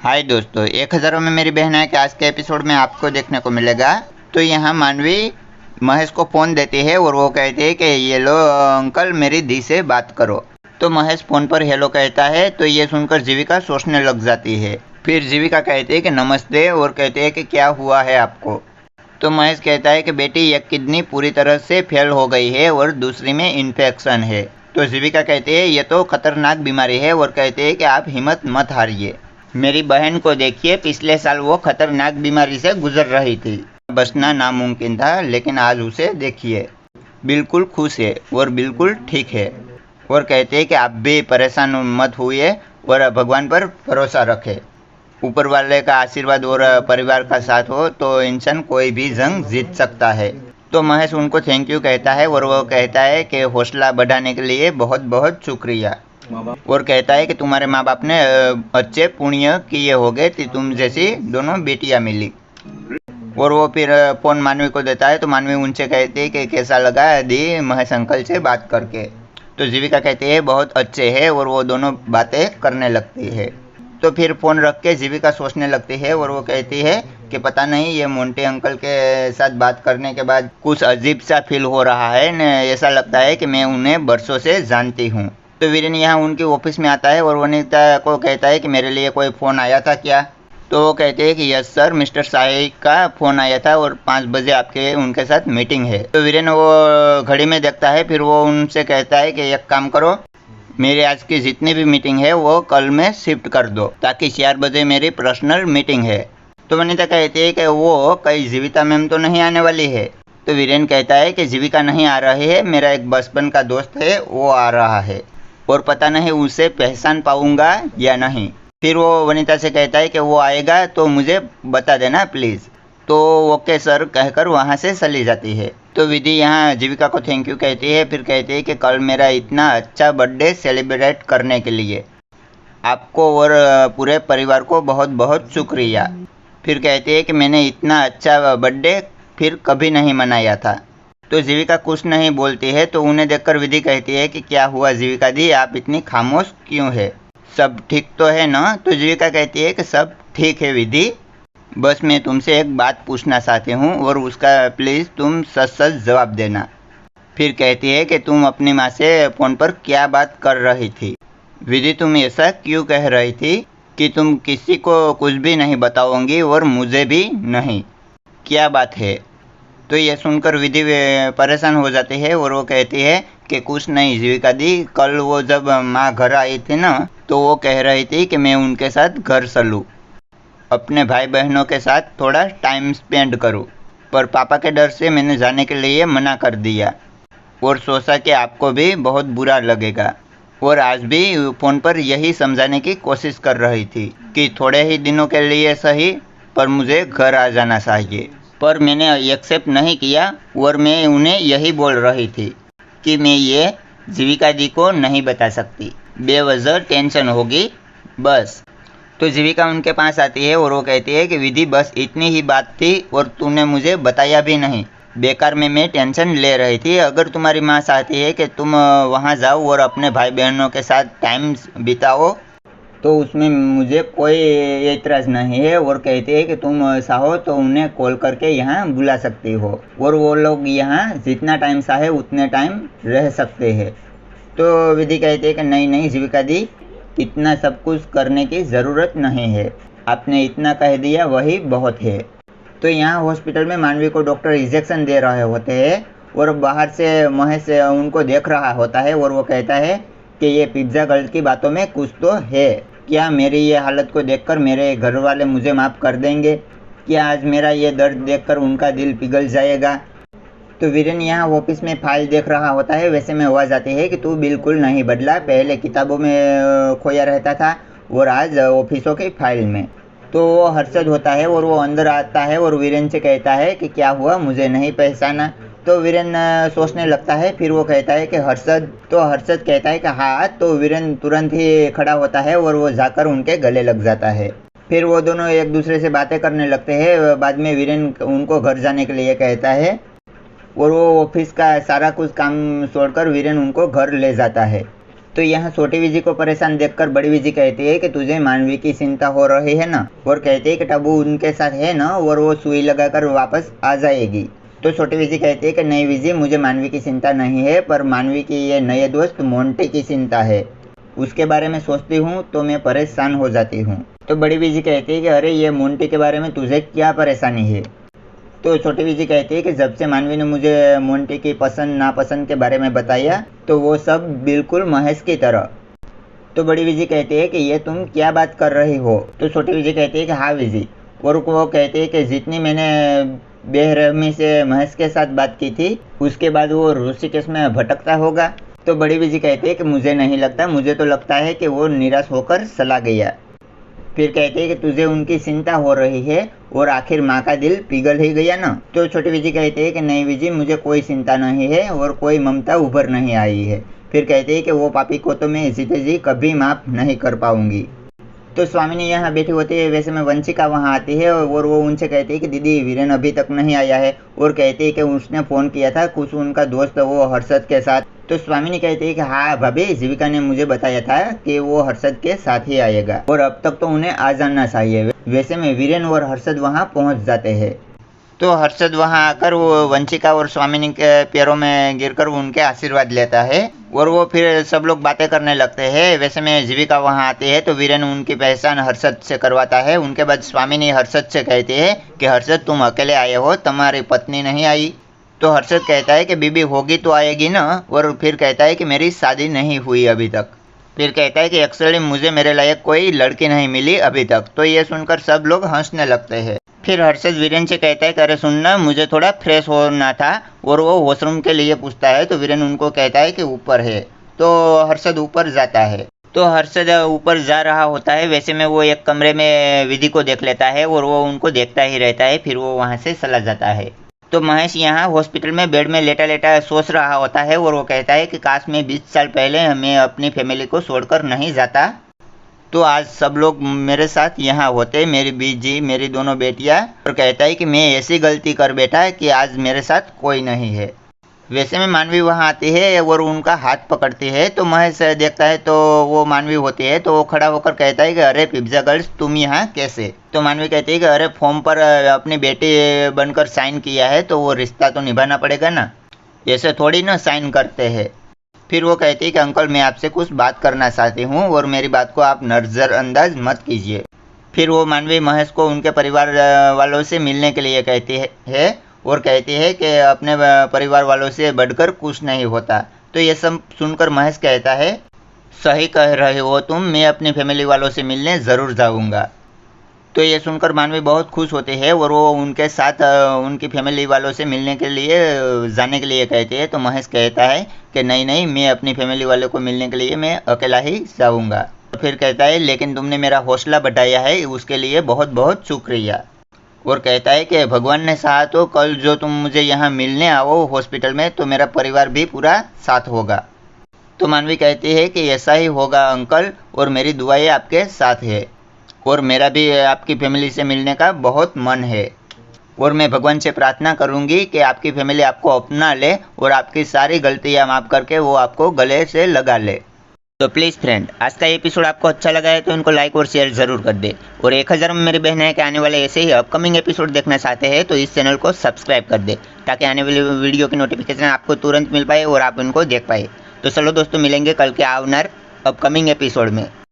हाय दोस्तों, 1000 में मेरी बहन है कि आज के एपिसोड में आपको देखने को मिलेगा। तो यहाँ मानवी महेश को फ़ोन देती है और वो कहती है कि ये लो अंकल, मेरी दी से बात करो। तो महेश फ़ोन पर हेलो कहता है तो ये सुनकर जीविका सोचने लग जाती है। फिर जीविका कहती है कि नमस्ते और कहती है कि क्या हुआ है आपको। तो महेश कहता है कि बेटी, एक किडनी पूरी तरह से फेल हो गई है और दूसरी में इन्फेक्शन है। तो जीविका कहती है ये तो खतरनाक बीमारी है और कहती है कि आप हिम्मत मत हारिए। मेरी बहन को देखिए, पिछले साल वो खतरनाक बीमारी से गुजर रही थी, बचना नामुमकिन था, लेकिन आज उसे देखिए, बिल्कुल खुश है और बिल्कुल ठीक है। और कहते हैं कि आप भी परेशान मत होइए और भगवान पर भरोसा रखें। ऊपर वाले का आशीर्वाद और परिवार का साथ हो तो इंसान कोई भी जंग जीत सकता है। तो महेश उनको थैंक यू कहता है और वो कहता है कि हौसला बढ़ाने के लिए बहुत बहुत शुक्रिया। और कहता है कि तुम्हारे माँ बाप ने अच्छे पुण्य किए होंगे कि तुम जैसी दोनों बेटियाँ मिली। और वो फिर फ़ोन मानवी को देता है तो मानवी उनसे कहती है कि कैसा लगा दी महेश अंकल से बात करके। तो जीविका कहती है बहुत अच्छे है और वो दोनों बातें करने लगती है। तो फिर फ़ोन रख के जीविका सोचने लगती है और वो कहती है कि पता नहीं, ये मोंटी अंकल के साथ बात करने के बाद कुछ अजीब सा फील हो रहा है न, ऐसा लगता है कि मैं उन्हें बरसों से जानती हूँ। तो वीरेन यहाँ उनके ऑफिस में आता है और वनीता को कहता है कि मेरे लिए कोई फ़ोन आया था क्या। तो वो कहते हैं कि यस सर, मिस्टर साई का फ़ोन आया था और 5 बजे आपके उनके साथ मीटिंग है। तो वीरेन वो घड़ी में देखता है, फिर वो उनसे कहता है कि एक काम करो, मेरी आज की जितनी भी मीटिंग है वो कल में शिफ्ट कर दो, ताकि 4 बजे मेरी पर्सनल मीटिंग है। तो वनीता कहती है कि वो कई जीविका मैम तो नहीं आने वाली है। तो वीरेन कहता है कि जीविका नहीं आ रही है, मेरा एक बचपन का दोस्त है वो आ रहा है और पता नहीं उसे पहचान पाऊंगा या नहीं। फिर वो वनीता से कहता है कि वो आएगा तो मुझे बता देना प्लीज़। तो ओके सर कहकर वहाँ से चली जाती है। तो विधि यहाँ जीविका को थैंक यू कहती है, फिर कहती है कि कल मेरा इतना अच्छा बर्थडे सेलिब्रेट करने के लिए आपको और पूरे परिवार को बहुत बहुत शुक्रिया। फिर कहती है कि मैंने इतना अच्छा बर्थडे फिर कभी नहीं मनाया था। तो जीविका कुछ नहीं बोलती है। तो उन्हें देखकर विधि कहती है कि क्या हुआ जीविका दी, आप इतनी खामोश क्यों है, सब ठीक तो है ना। तो जीविका कहती है कि सब ठीक है विधि, बस मैं तुमसे एक बात पूछना चाहती हूँ और उसका प्लीज़ तुम सच सच जवाब देना। फिर कहती है कि तुम अपनी माँ से फ़ोन पर क्या बात कर रही थी। विधि, तुम ऐसा क्यों कह रही थी कि तुम किसी को कुछ भी नहीं बताओगी और मुझे भी नहीं, क्या बात है। तो ये सुनकर विधि परेशान हो जाती है और वो कहती है कि कुछ नहीं जीविका दी, कल वो जब माँ घर आई थी ना, तो वो कह रही थी कि मैं उनके साथ घर चलूँ, अपने भाई बहनों के साथ थोड़ा टाइम स्पेंड करूँ, पर पापा के डर से मैंने जाने के लिए मना कर दिया और सोचा कि आपको भी बहुत बुरा लगेगा। और आज भी फ़ोन पर यही समझाने की कोशिश कर रही थी कि थोड़े ही दिनों के लिए सही, पर मुझे घर आ जाना चाहिए। पर मैंने एक्सेप्ट नहीं किया और मैं उन्हें यही बोल रही थी कि मैं ये जीविका दी को नहीं बता सकती, बेवजह टेंशन होगी बस। तो जीविका उनके पास आती है और वो कहती है कि विधि, बस इतनी ही बात थी और तूने मुझे बताया भी नहीं, बेकार में मैं टेंशन ले रही थी। अगर तुम्हारी माँ चाहती है कि तुम वहाँ जाओ और अपने भाई बहनों के साथ टाइम बिताओ तो उसमें मुझे कोई एतराज़ नहीं है। और कहते हैं कि तुम चाहो तो उन्हें कॉल करके यहाँ बुला सकती हो और वो लोग यहाँ जितना टाइम चाहे उतने टाइम रह सकते हैं। तो विधि कहती है कि नहीं नहीं जीविका दी, इतना सब कुछ करने की ज़रूरत नहीं है, आपने इतना कह दिया वही बहुत है। तो यहाँ हॉस्पिटल में मानवी को डॉक्टर इंजेक्शन दे रहे होते हैं और बाहर से महेश उनको देख रहा होता है और वो कहता है कि ये पिज्ज़ा गर्ल की बातों में कुछ तो है, क्या मेरी ये हालत को देखकर मेरे घर वाले मुझे माफ़ कर देंगे, क्या आज मेरा ये दर्द देखकर उनका दिल पिघल जाएगा। तो वीरेन यहाँ ऑफिस में फाइल देख रहा होता है, वैसे में आवाज़ आती है कि तू बिल्कुल नहीं बदला, पहले किताबों में खोया रहता था और आज ऑफिसों की फाइल में। तो वो हर्षद होता है और वो अंदर आता है और वीरेन से कहता है कि क्या हुआ, मुझे नहीं पहचाना। तो वीरेन सोचने लगता है, फिर वो कहता है कि हर्षद। तो हर्षद कहता है कि हाँ। तो वीरेन तुरंत ही खड़ा होता है और वो जाकर उनके गले लग जाता है। फिर वो दोनों एक दूसरे से बातें करने लगते हैं। बाद में वीरेन उनको घर जाने के लिए कहता है और वो ऑफिस का सारा कुछ काम छोड़कर वीरेन उनको घर ले जाता है। तो यहाँ छोटी बीजी को परेशान देखकर बड़ी बीजी कहती है कि तुझे मानवी की चिंता हो रही है ना, और कहती है कि टब्बू उनके साथ है ना और वो सुई लगाकर वापस आ जाएगी। तो छोटी बीजी कहती है कि नहीं बीजी, मुझे मानवी की चिंता नहीं है, पर मानवी की ये नए दोस्त मोंटी की चिंता है। उसके बारे में सोचती हूँ तो मैं परेशान हो जाती हूँ। तो बड़ी बीजी कहती है कि अरे ये मोंटी के बारे में तुझे क्या परेशानी है। तो छोटी बीजी कहती है कि जब से मानवी ने मुझे मोंटी की पसंद नापसंद के बारे में बताया तो वो सब बिल्कुल महेश की तरह। तो बड़ी बीजी कहती है कि ये तुम क्या बात कर रही हो। तो छोटी बीजी कहती है कि हाँ बीजी, और वो कहती है कि जितनी मैंने बेरहमी से महेश के साथ बात की थी उसके बाद वो ऋषिकेश में भटकता होगा। तो बड़ी बीजी कहती है कि मुझे नहीं लगता, मुझे तो लगता है कि वो निराश होकर चला गया। फिर कहते हैं कि तुझे उनकी चिंता हो रही है और आखिर माँ का दिल पिघल ही गया ना। तो छोटी बीजी कहते हैं कि नहीं बीजी, मुझे कोई चिंता नहीं है और कोई ममता उभर नहीं आई है। फिर कहते हैं कि वो पापी को तो मैं जीते जी कभी माफ़ नहीं कर पाऊंगी। तो स्वामिनी यहाँ बैठी होती है, वैसे में वंशिका वहाँ आती है और वो उनसे कहती है कि दीदी वीरेन अभी तक नहीं आया है, और कहती है कि उसने फ़ोन किया था कुछ उनका दोस्त वो हर्षद के साथ। तो स्वामिनी कहती है कि हाँ भाभी, जीविका ने मुझे बताया था कि वो हर्षद के साथ ही आएगा और अब तक तो उन्हें आ जाना चाहिए। वैसे में वीरेन और हर्षद वहाँ पहुँच जाते हैं। तो हर्षद वहाँ आकर वो वंशिका और स्वामिनी के पैरों में गिरकर उनके आशीर्वाद लेता है और वो फिर सब लोग बातें करने लगते हैं। वैसे में जीविका वहाँ आती है तो वीरेन उनकी पहचान हर्षद से करवाता है। उनके बाद स्वामिनी हर्षद से कहती है कि हर्षद तुम अकेले आए हो, तुम्हारी पत्नी नहीं आई। तो हर्षद कहता है कि बीबी होगी तो आएगी ना, और फिर कहता है कि मेरी शादी नहीं हुई अभी तक। फिर कहता है कि एक्चुअली मुझे मेरे लायक कोई लड़की नहीं मिली अभी तक। तो ये सुनकर सब लोग हंसने लगते हैं। फिर हर्षद वीरेन से कहता है कि अरे सुनना, मुझे थोड़ा फ्रेश होना था, और वो वॉशरूम के लिए पूछता है। तो वीरेन उनको कहता है कि ऊपर है। तो हर्षद ऊपर जाता है। तो हर्षद ऊपर जा रहा होता है, वैसे में वो एक कमरे में विधि को देख लेता है और वो उनको देखता ही रहता है। फिर वो वहाँ से चला जाता है। तो महेश यहाँ हॉस्पिटल में बेड में लेटा लेटा सोच रहा होता है और वो कहता है कि काश मैं 20 साल पहले मैं अपनी फैमिली को छोड़कर नहीं जाता, तो आज सब लोग मेरे साथ यहाँ होते, मेरी बीजी, मेरी दोनों बेटियाँ। और कहता है कि मैं ऐसी गलती कर बैठा कि आज मेरे साथ कोई नहीं है। वैसे में मानवी वहाँ आती है और उनका हाथ पकड़ती है। तो महेश देखता है तो वो मानवी होती है। तो वो खड़ा होकर कहता है कि अरे पिज्जा गर्ल्स, तुम यहाँ कैसे। तो मानवी कहती है कि अरे फॉर्म पर अपनी बेटी बनकर साइन किया है तो वो रिश्ता तो निभाना पड़ेगा ना, ऐसे थोड़ी ना साइन करते हैं। फिर वो कहती है कि अंकल मैं आपसे कुछ बात करना चाहती हूँ और मेरी बात को आप नज़रअंदाज मत कीजिए। फिर वो मानवी महेश को उनके परिवार वालों से मिलने के लिए कहती है और कहती है कि अपने परिवार वालों से बढ़कर कुछ नहीं होता। तो ये सब सुनकर महेश कहता है सही कह रहे हो तुम, मैं अपनी फैमिली वालों से मिलने ज़रूर जाऊँगा। तो ये सुनकर मानवी बहुत खुश होती है और वो उनके साथ उनकी फैमिली वालों से मिलने के लिए जाने के लिए कहती है। तो महेश कहता है कि नहीं नहीं, मैं अपनी फैमिली वालों को मिलने के लिए मैं अकेला ही जाऊँगा। तो फिर कहता है लेकिन तुमने मेरा हौसला बढ़ाया है, उसके लिए बहुत बहुत शुक्रिया। और कहता है कि भगवान ने चाहा तो कल जो तुम मुझे यहाँ मिलने आओ हॉस्पिटल में तो मेरा परिवार भी पूरा साथ होगा। तो मानवी कहती है कि ऐसा ही होगा अंकल, और मेरी दुआएं आपके साथ है, और मेरा भी आपकी फैमिली से मिलने का बहुत मन है, और मैं भगवान से प्रार्थना करूंगी कि आपकी फैमिली आपको अपना ले और आपकी सारी गलतियां माफ़ करके वो आपको गले से लगा ले। तो प्लीज़ फ्रेंड, आज का एपिसोड आपको अच्छा लगा है तो इनको लाइक और शेयर ज़रूर कर दे। और 1000 में मेरी बहन है कि आने वाले ऐसे ही अपकमिंग एपिसोड देखना चाहते हैं तो इस चैनल को सब्सक्राइब कर दे, ताकि आने वाली वीडियो की नोटिफिकेशन आपको तुरंत मिल पाए और आप उनको देख पाए। तो चलो दोस्तों, मिलेंगे कल के आवनार अपकमिंग एपिसोड में।